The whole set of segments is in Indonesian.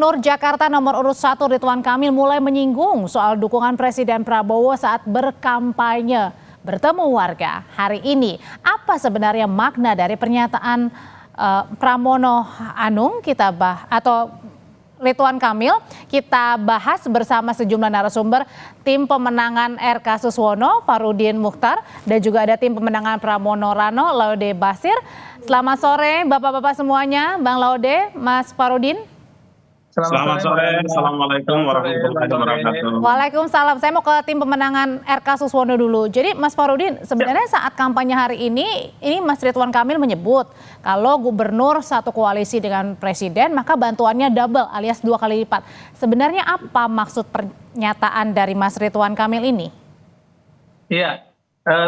Gubernur Jakarta nomor urut 1 Ridwan Kamil mulai menyinggung soal dukungan Presiden Prabowo saat berkampanye bertemu warga hari ini. Apa sebenarnya makna dari pernyataan Pramono Anung atau Ridwan Kamil? Kita bahas bersama sejumlah narasumber, tim pemenangan RK Suswono, Farudin Mukhtar, dan juga ada tim pemenangan Pramono Rano, Laude Basir. Selamat sore Bapak-Bapak semuanya, Bang Laude, Mas Farudin. Selamat sore, Assalamualaikum warahmatullahi wabarakatuh. Waalaikumsalam. Saya mau ke tim pemenangan RK Suswono dulu. Jadi Mas Farudin, sebenarnya saat kampanye hari ini Mas Ridwan Kamil menyebut kalau gubernur satu koalisi dengan presiden maka bantuannya double alias 2 kali lipat. Sebenarnya apa maksud pernyataan dari Mas Ridwan Kamil ini? Iya,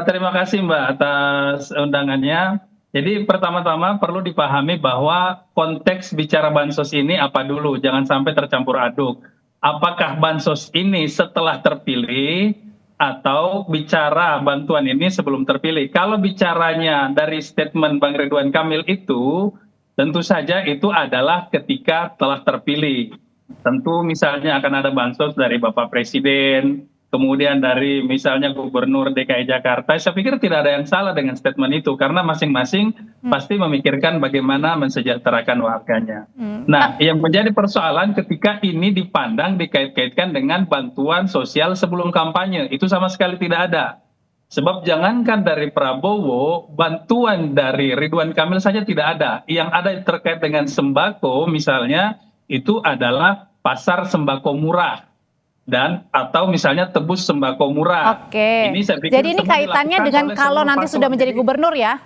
terima kasih Mbak atas undangannya. Jadi pertama-tama perlu dipahami bahwa konteks bicara bansos ini apa dulu, jangan sampai tercampur aduk. Apakah bansos ini setelah terpilih atau bicara bantuan ini sebelum terpilih? Kalau bicaranya dari statement Bang Ridwan Kamil itu, tentu saja itu adalah ketika telah terpilih. Tentu misalnya akan ada bansos dari Bapak Presiden, kemudian dari misalnya Gubernur DKI Jakarta. Saya pikir tidak ada yang salah dengan statement itu karena masing-masing pasti memikirkan bagaimana mensejahterakan warganya. Nah, yang menjadi persoalan ketika ini dipandang dikait-kaitkan dengan bantuan sosial sebelum kampanye, itu sama sekali tidak ada. Sebab jangankan dari Prabowo, bantuan dari Ridwan Kamil saja tidak ada. Yang ada terkait dengan sembako misalnya itu adalah pasar sembako murah dan atau misalnya tebus sembako murah. Oke. Jadi ini kaitannya dengan kalau nanti sudah menjadi gubernur ya?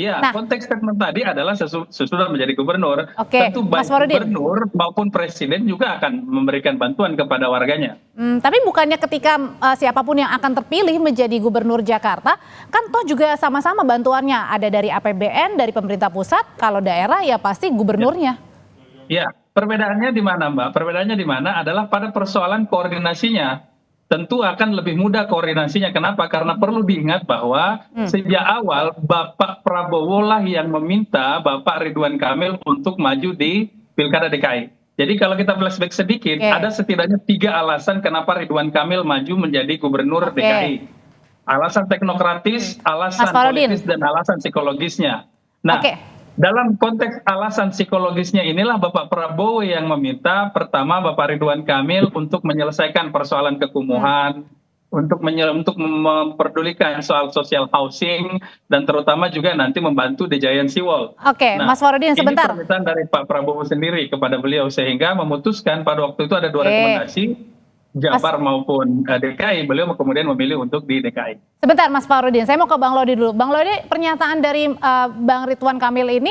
Iya, konteks statement tadi adalah sesudah menjadi gubernur. Oke, Tentu baik gubernur maupun presiden juga akan memberikan bantuan kepada warganya. Tapi bukannya ketika siapapun yang akan terpilih menjadi gubernur Jakarta, kan toh juga sama-sama bantuannya ada dari APBN, dari pemerintah pusat, kalau daerah ya pasti gubernurnya. Ya, perbedaannya di mana Mbak? Perbedaannya di mana adalah pada persoalan koordinasinya. Tentu akan lebih mudah koordinasinya. Kenapa? Karena perlu diingat bahwa sejak awal Bapak Prabowo lah yang meminta Bapak Ridwan Kamil untuk maju di Pilkada DKI. Jadi kalau kita flashback sedikit, ada setidaknya 3 alasan kenapa Ridwan Kamil maju menjadi gubernur DKI. Alasan teknokratis, alasan politis, dan alasan psikologisnya. Nah, dalam konteks alasan psikologisnya inilah Bapak Prabowo yang meminta pertama Bapak Ridwan Kamil untuk menyelesaikan persoalan kekumuhan, untuk memperdulikan soal social housing, dan terutama juga nanti membantu The Giant Sea Wall. Oke, Mas Farudin sebentar. Ini permintaan dari Pak Prabowo sendiri kepada beliau sehingga memutuskan pada waktu itu ada 2 rekomendasi. Jabar maupun DKI, beliau kemudian memilih untuk di DKI. Sebentar Mas Farudin, saya mau ke Bang Lodi dulu. Bang Lodi, pernyataan dari Bang Ridwan Kamil ini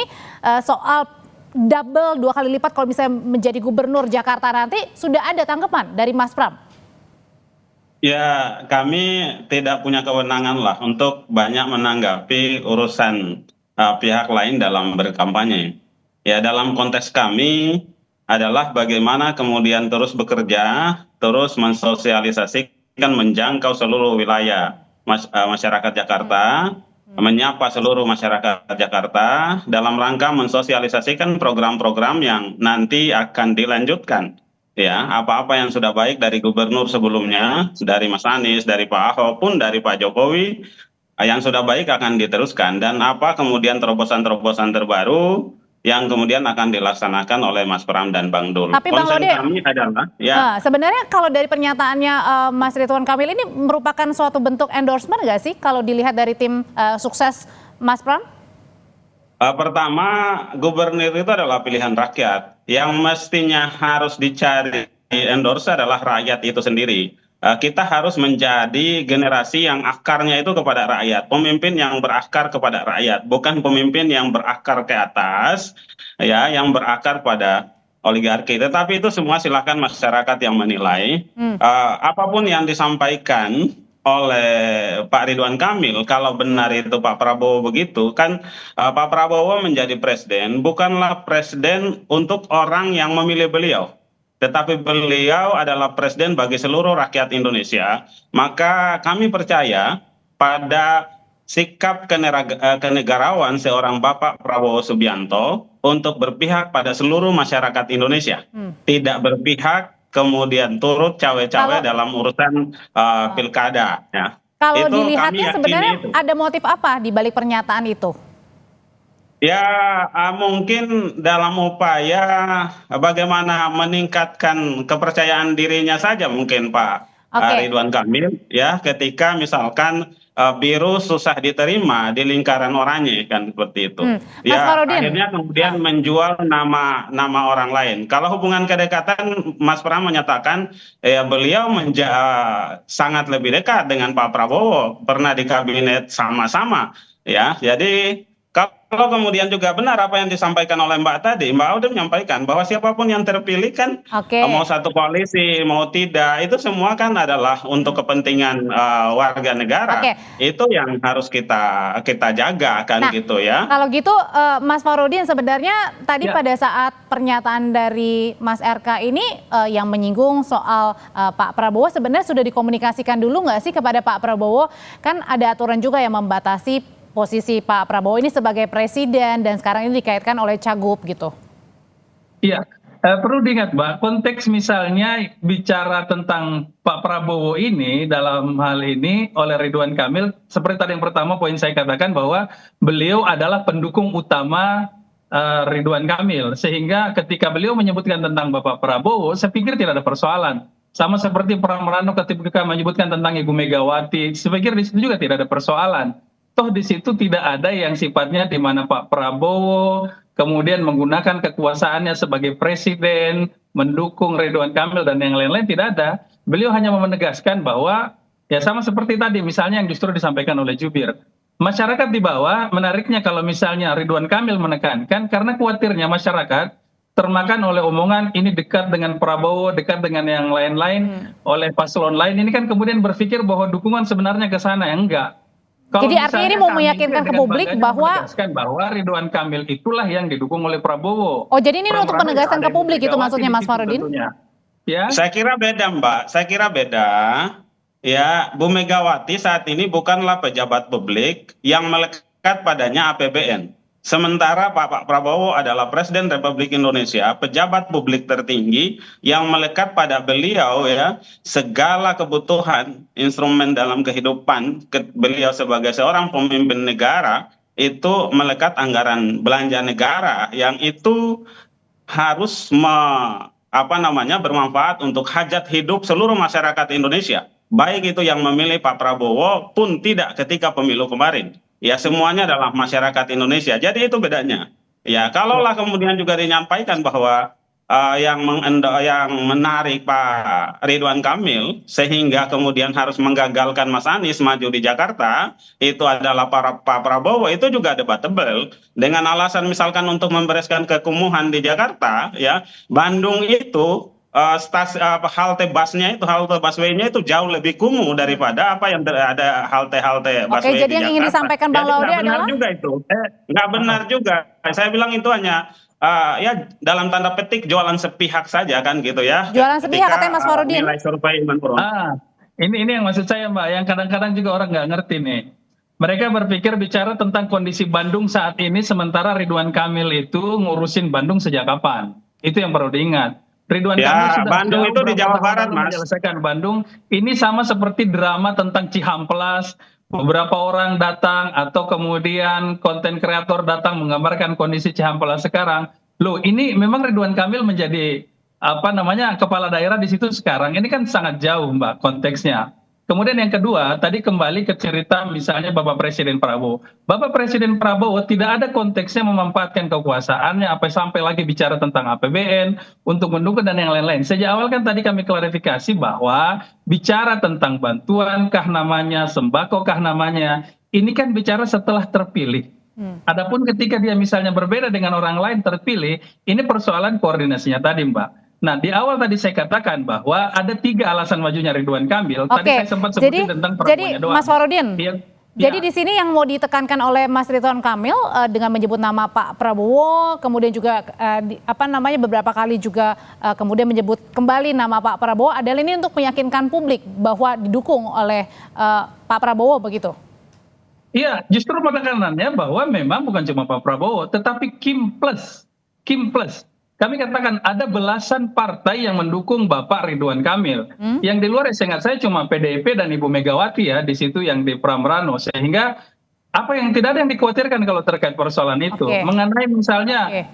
soal double 2 kali lipat kalau misalnya menjadi gubernur Jakarta nanti, sudah ada tanggapan dari Mas Pram? Ya, kami tidak punya kewenangan lah untuk banyak menanggapi urusan pihak lain dalam berkampanye. Ya, dalam konteks kami adalah bagaimana kemudian terus bekerja, terus mensosialisasikan, menjangkau seluruh wilayah masyarakat Jakarta, menyapa seluruh masyarakat Jakarta dalam rangka mensosialisasikan program-program yang nanti akan dilanjutkan. Ya, apa-apa yang sudah baik dari gubernur sebelumnya, dari Mas Anies, dari Pak Ahok pun dari Pak Jokowi, yang sudah baik akan diteruskan. Dan apa kemudian terobosan-terobosan terbaru yang kemudian akan dilaksanakan oleh Mas Pram dan Bang Dul. Tapi Bang Lode, kami adalah sebenarnya kalau dari pernyataannya Mas Ridwan Kamil ini merupakan suatu bentuk endorsement nggak sih kalau dilihat dari tim sukses Mas Pram? Pertama, gubernur itu adalah pilihan rakyat. Yang mestinya harus dicari endorse adalah rakyat itu sendiri. Kita harus menjadi generasi yang akarnya itu kepada rakyat, pemimpin yang berakar kepada rakyat, bukan pemimpin yang berakar ke atas, ya, yang berakar pada oligarki. Tetapi itu semua silakan masyarakat yang menilai. Apapun yang disampaikan oleh Pak Ridwan Kamil, kalau benar itu Pak Prabowo begitu, kan Pak Prabowo menjadi presiden bukanlah presiden untuk orang yang memilih beliau. Tetapi beliau adalah presiden bagi seluruh rakyat Indonesia, maka kami percaya pada sikap kenegarawan seorang Bapak Prabowo Subianto untuk berpihak pada seluruh masyarakat Indonesia, tidak berpihak kemudian turut cawe-cawe Kalau dalam urusan pilkada. Ya. kalau Itu kami dilihatnya yakini sebenarnya itu. ada motif apa di balik pernyataan itu? Ya, mungkin dalam upaya bagaimana meningkatkan kepercayaan dirinya saja mungkin Pak Oke. Ridwan Kamil ya ketika misalkan biru susah diterima di lingkaran oranye kan seperti itu. Mas Ya, Farudin, akhirnya kemudian menjual nama orang lain. Kalau hubungan kedekatan Mas Pram menyatakan ya beliau sangat lebih dekat dengan Pak Prabowo, pernah di kabinet sama-sama ya. Jadi kalau kemudian juga benar apa yang disampaikan oleh Mbak tadi, Mbak Aude menyampaikan bahwa siapapun yang terpilih kan oke. mau satu koalisi, mau tidak, itu semua kan adalah untuk kepentingan warga negara. Oke. Itu yang harus kita jaga kan Nah, gitu ya. kalau gitu Mas Farudin sebenarnya tadi pada saat pernyataan dari Mas RK ini yang menyinggung soal Pak Prabowo sebenarnya sudah dikomunikasikan dulu nggak sih kepada Pak Prabowo? Kan ada aturan juga yang membatasi posisi Pak Prabowo ini sebagai presiden dan sekarang ini dikaitkan oleh Cagup gitu. Iya, perlu diingat Mbak, konteks misalnya bicara tentang Pak Prabowo ini dalam hal ini oleh Ridwan Kamil, seperti tadi yang pertama poin saya katakan bahwa beliau adalah pendukung utama Ridwan Kamil, sehingga ketika beliau menyebutkan tentang Bapak Prabowo, saya pikir tidak ada persoalan. Sama seperti Pramurano ketika menyebutkan tentang Ibu Megawati, saya pikir di situ juga tidak ada persoalan. Toh di situ tidak ada yang sifatnya di mana Pak Prabowo kemudian menggunakan kekuasaannya sebagai presiden, mendukung Ridwan Kamil dan yang lain-lain, tidak ada. Beliau hanya menegaskan bahwa ya sama seperti tadi misalnya yang justru disampaikan oleh Jubir. Masyarakat di bawah menariknya kalau misalnya Ridwan Kamil menekankan karena khawatirnya masyarakat termakan oleh omongan ini dekat dengan Prabowo, dekat dengan yang lain-lain, oleh paslon lain. Ini kan kemudian berpikir bahwa dukungan sebenarnya ke sana, yang enggak. Jadi artinya ini mau meyakinkan ke publik bahwa Ridwan Kamil itulah yang didukung oleh Prabowo. Oh, jadi ini untuk penegasan ke publik itu maksudnya Mas Farudin? Ya. Saya kira beda Mbak, saya kira beda. Ya, Bu Megawati saat ini bukanlah pejabat publik yang melekat padanya APBN. Sementara Pak Prabowo adalah Presiden Republik Indonesia, pejabat publik tertinggi yang melekat pada beliau ya segala kebutuhan instrumen dalam kehidupan beliau sebagai seorang pemimpin negara itu melekat anggaran belanja negara yang itu harus bermanfaat untuk hajat hidup seluruh masyarakat Indonesia. Baik itu yang memilih Pak Prabowo pun tidak ketika pemilu kemarin. Ya semuanya adalah masyarakat Indonesia. Jadi itu bedanya. Ya kalaulah kemudian juga dinyampaikan bahwa yang menarik Pak Ridwan Kamil sehingga kemudian harus menggagalkan Mas Anies maju di Jakarta itu adalah Pak Prabowo, itu juga debatable dengan alasan misalkan untuk membereskan kekumuhan di Jakarta ya. Bandung itu halte busway-nya itu jauh lebih kumuh daripada apa yang ada halte busway. Oke, jadi yang ingin disampaikan Bang Laude adalah juga itu nggak benar juga. Saya bilang itu hanya ya dalam tanda petik jualan sepihak saja kan gitu ya. Jualan sepihak katanya Mas Farudin. Nilai survei ini yang maksud saya Mbak, yang kadang-kadang juga orang nggak ngerti nih. Mereka berpikir bicara tentang kondisi Bandung saat ini, sementara Ridwan Kamil itu ngurusin Bandung sejak kapan? Itu yang perlu diingat. Ridwan Kamil sudah Bandung itu di Jawa Barat Mas. Menyelesaikan Bandung. Ini sama seperti drama tentang Cihamplas. Beberapa orang datang atau kemudian konten kreator datang menggambarkan kondisi Cihamplas sekarang. Loh, ini memang Ridwan Kamil menjadi kepala daerah di situ sekarang. Ini kan sangat jauh Mbak konteksnya. Kemudian yang kedua, tadi kembali ke cerita misalnya Bapak Presiden Prabowo. Bapak Presiden Prabowo tidak ada konteksnya memanfaatkan kekuasaannya sampai lagi bicara tentang APBN untuk mendukung dan yang lain-lain. Sejak awal kan tadi kami klarifikasi bahwa bicara tentang bantuan kah namanya, sembako kah namanya, ini kan bicara setelah terpilih. Adapun ketika dia misalnya berbeda dengan orang lain terpilih, ini persoalan koordinasinya tadi Mbak. Nah, di awal tadi saya katakan bahwa ada 3 alasan majunya Ridwan Kamil. Oke. Tadi saya sempat sebutin tentang Prabowo-nya doang. Mas Farudin, jadi Ya. di sini yang mau ditekankan oleh Mas Ridwan Kamil dengan menyebut nama Pak Prabowo, kemudian juga beberapa kali juga kemudian menyebut kembali nama Pak Prabowo adalah ini untuk meyakinkan publik bahwa didukung oleh Pak Prabowo begitu. Iya, justru penekanannya bahwa memang bukan cuma Pak Prabowo, tetapi Kim Plus. Kim Plus. Kami katakan ada belasan partai yang mendukung Bapak Ridwan Kamil. Yang di luar seingat saya cuma PDIP dan Ibu Megawati ya, di situ yang di Pramrano. Sehingga apa yang tidak ada yang dikhawatirkan kalau terkait persoalan itu. Mengenai misalnya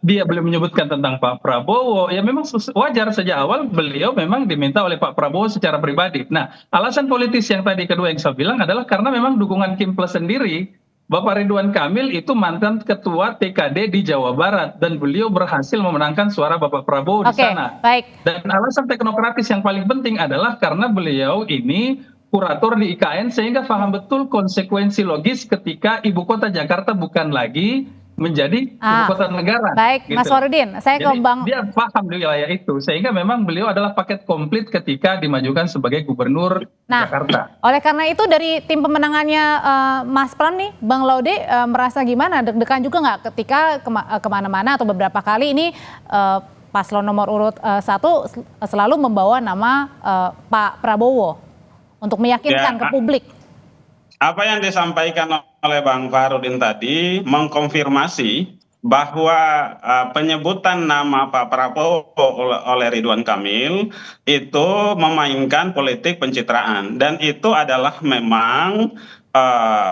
dia belum menyebutkan tentang Pak Prabowo, ya memang wajar sejak awal beliau memang diminta oleh Pak Prabowo secara pribadi. Nah, alasan politis yang tadi kedua yang saya bilang adalah karena memang dukungan Kim Plus sendiri. Bapak Ridwan Kamil itu mantan ketua TKD di Jawa Barat dan beliau berhasil memenangkan suara Bapak Prabowo di sana. Dan alasan teknokratis yang paling penting adalah karena beliau ini kurator di IKN sehingga paham betul konsekuensi logis ketika ibu kota Jakarta bukan lagi menjadi ibu kota negara. Baik, gitu. Mas Farudin, saya ke Bang. Dia paham di wilayah itu, sehingga memang beliau adalah paket komplit ketika dimajukan sebagai gubernur Jakarta. Oleh karena itu dari tim pemenangannya Mas Pram nih, Bang Laude merasa gimana? Deg-degan juga nggak ketika kemana-mana atau beberapa kali ini paslon nomor urut 1 selalu membawa nama Pak Prabowo untuk meyakinkan ke publik? Apa yang disampaikan oleh Bang Farudin tadi mengkonfirmasi bahwa penyebutan nama Pak Prabowo oleh Ridwan Kamil itu memainkan politik pencitraan, dan itu adalah memang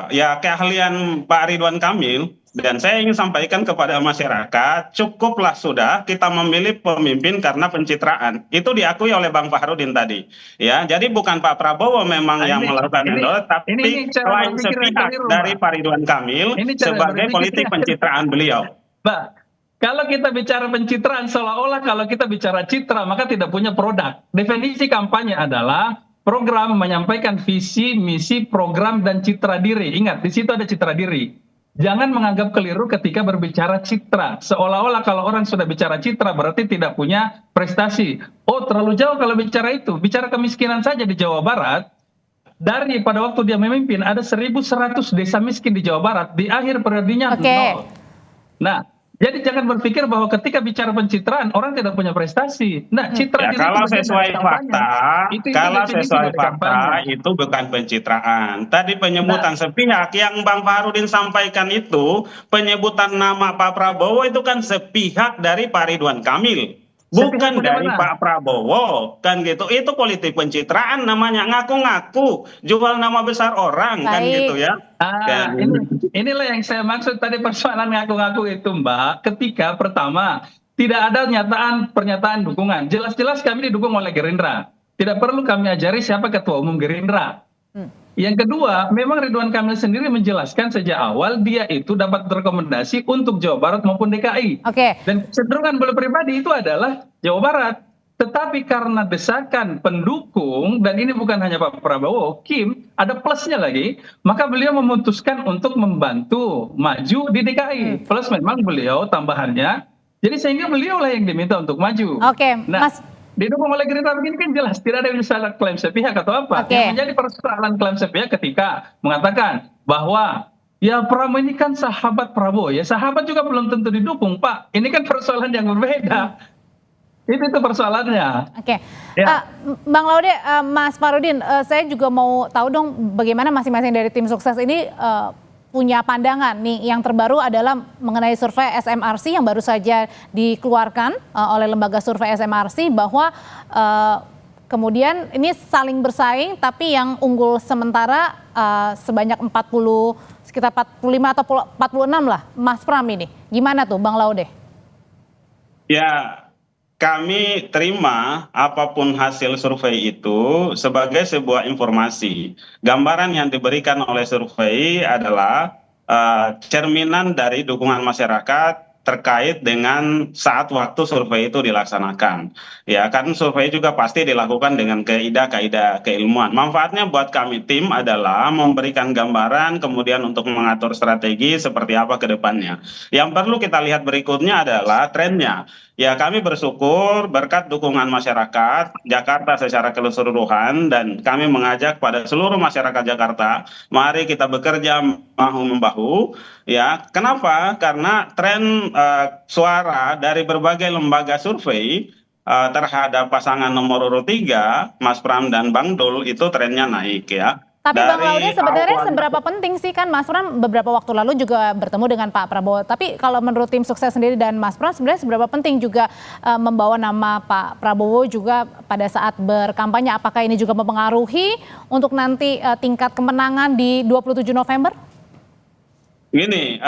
ya keahlian Pak Ridwan Kamil. Dan saya ingin sampaikan kepada masyarakat, cukuplah sudah kita memilih pemimpin karena pencitraan. Itu diakui oleh Bang Farudin tadi. Ya, jadi bukan Pak Prabowo memang yang melakukan endorse, tapi selain sepihak dari Pak Ridwan Kamil sebagai politik pencitraan beliau. Mbak, kalau kita bicara pencitraan seolah-olah kalau kita bicara citra maka tidak punya produk. Definisi kampanye adalah program menyampaikan visi, misi, program, dan citra diri. Ingat, di situ ada citra diri. Jangan menganggap keliru ketika berbicara citra. Seolah-olah kalau orang sudah bicara citra berarti tidak punya prestasi. Oh, terlalu jauh kalau bicara itu. Bicara kemiskinan saja di Jawa Barat, dari pada waktu dia memimpin ada 1.100 desa miskin di Jawa Barat. Di akhir periodenya 0. Nah, jadi jangan berpikir bahwa ketika bicara pencitraan orang tidak punya prestasi. Nah, citra kalau sesuai fakta, itu bukan pencitraan. Tadi penyebutan sepihak yang Bang Farudin sampaikan itu, penyebutan nama Pak Prabowo itu kan sepihak dari Pak Ridwan Kamil. Bukan dari Pak Prabowo, kan gitu. Itu politik pencitraan namanya, ngaku-ngaku jual nama besar orang. Kan gitu ya. Inilah yang saya maksud tadi persoalan ngaku-ngaku itu, Mbak. Ketika pertama tidak ada pernyataan dukungan. Jelas-jelas kami didukung oleh Gerindra. Tidak perlu kami ajari siapa ketua umum Gerindra. Yang kedua, memang Ridwan Kamil sendiri menjelaskan sejak awal dia itu dapat rekomendasi untuk Jawa Barat maupun DKI. Dan kecenderungan beliau pribadi itu adalah Jawa Barat. Tetapi karena desakan pendukung, dan ini bukan hanya Pak Prabowo, Kim, ada plusnya lagi, maka beliau memutuskan untuk membantu maju di DKI. Plus memang beliau tambahannya, jadi sehingga beliau lah yang diminta untuk maju. Nah, didukung oleh Gerindra begini kan jelas tidak ada yang bisa klaim sepihak atau apa. Yang menjadi persoalan klaim sepihak ketika mengatakan bahwa ya Prabowo ini kan sahabat Prabowo, ya sahabat juga belum tentu didukung, Pak. Ini kan persoalan yang berbeda. Itu persoalannya. Bang Laude, Mas Farudin, saya juga mau tahu dong bagaimana masing-masing dari tim sukses ini punya pandangan nih. Yang terbaru adalah mengenai survei SMRC yang baru saja dikeluarkan oleh lembaga survei SMRC bahwa kemudian ini saling bersaing tapi yang unggul sementara sebanyak sekitar 45 atau 46 lah, Mas Pram ini. Gimana tuh Bang Laude? Ya, kami terima apapun hasil survei itu sebagai sebuah informasi. Gambaran yang diberikan oleh survei adalah cerminan dari dukungan masyarakat terkait dengan saat waktu survei itu dilaksanakan. Ya, kan survei juga pasti dilakukan dengan kaidah-kaidah keilmuan. Manfaatnya buat kami tim adalah memberikan gambaran, kemudian untuk mengatur strategi seperti apa ke depannya. Yang perlu kita lihat berikutnya adalah trennya. Ya, kami bersyukur berkat dukungan masyarakat Jakarta secara keseluruhan, dan kami mengajak pada seluruh masyarakat Jakarta, mari kita bekerja bahu-membahu. Ya, kenapa? Karena tren suara dari berbagai lembaga survei terhadap pasangan nomor urut 3, Mas Pram dan Bang Dul, itu trennya naik ya. Tapi Bang dari Laude sebenarnya awal. seberapa penting sih, kan Mas Pram beberapa waktu lalu juga bertemu dengan Pak Prabowo. Tapi kalau menurut tim sukses sendiri dan Mas Pram sebenarnya seberapa penting juga membawa nama Pak Prabowo juga pada saat berkampanye? Apakah ini juga mempengaruhi untuk nanti tingkat kemenangan di 27 November? Gini,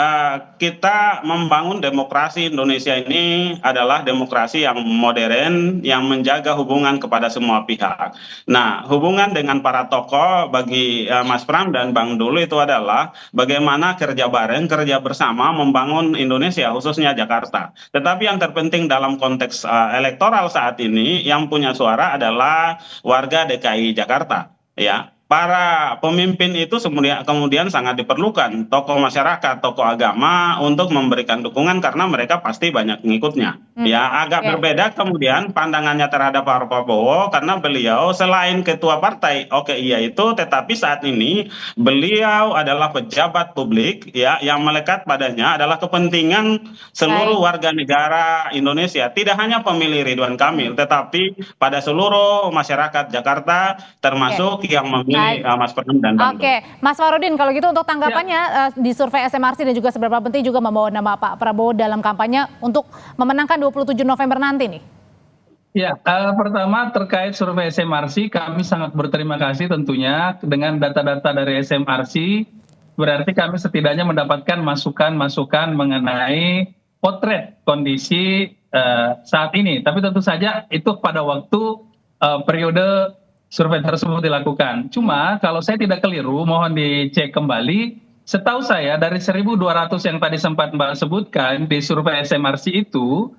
kita membangun demokrasi Indonesia ini adalah demokrasi yang modern, yang menjaga hubungan kepada semua pihak. Nah, hubungan dengan para tokoh bagi Mas Pram dan Bang Dulu itu adalah bagaimana kerja bareng, kerja bersama membangun Indonesia, khususnya Jakarta. Tetapi yang terpenting dalam konteks elektoral saat ini, yang punya suara adalah warga DKI Jakarta, ya. Para pemimpin itu kemudian sangat diperlukan, tokoh masyarakat, tokoh agama untuk memberikan dukungan karena mereka pasti banyak pengikutnya. Ya, agak berbeda kemudian pandangannya terhadap Pak Prabowo karena beliau selain ketua partai, oke iya itu, tetapi saat ini beliau adalah pejabat publik ya, yang melekat padanya adalah kepentingan seluruh warga negara Indonesia, tidak hanya pemilih Ridwan Kamil, tetapi pada seluruh masyarakat Jakarta termasuk yang memilih Mas Pram dan Bang Dulu. Oke, Mas Farudin, kalau gitu untuk tanggapannya di survei SMRC dan juga seberapa penting juga membawa nama Pak Prabowo dalam kampanye untuk memenangkan 27 November nanti nih? Ya, pertama terkait survei SMRC, kami sangat berterima kasih tentunya dengan data-data dari SMRC, berarti kami setidaknya mendapatkan masukan-masukan mengenai potret kondisi saat ini. Tapi tentu saja itu pada waktu periode survei tersebut dilakukan. Cuma kalau saya tidak keliru, mohon dicek kembali. Setahu saya dari 1.200 yang tadi sempat Mbak sebutkan di survei SMRC itu,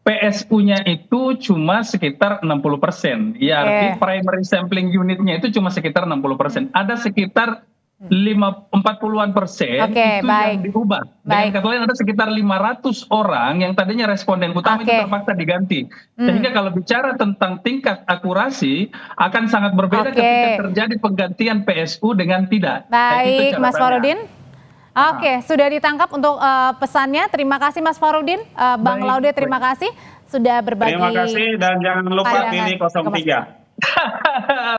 PSU-nya itu cuma sekitar 60%. Ya, arti primary sampling unitnya itu cuma sekitar 60%. Ada sekitar 40-an persen itu yang diubah. Dengan kata lain ada sekitar 500 orang yang tadinya responden utama itu terpaksa diganti. Sehingga kalau bicara tentang tingkat akurasi akan sangat berbeda ketika terjadi penggantian PSU dengan tidak. Baik, Mas Farudin. Oke, sudah ditangkap untuk pesannya. Terima kasih Mas Farudin. Bang Laude, terima kasih sudah berbagi. Terima kasih dan jangan lupa pilih 03.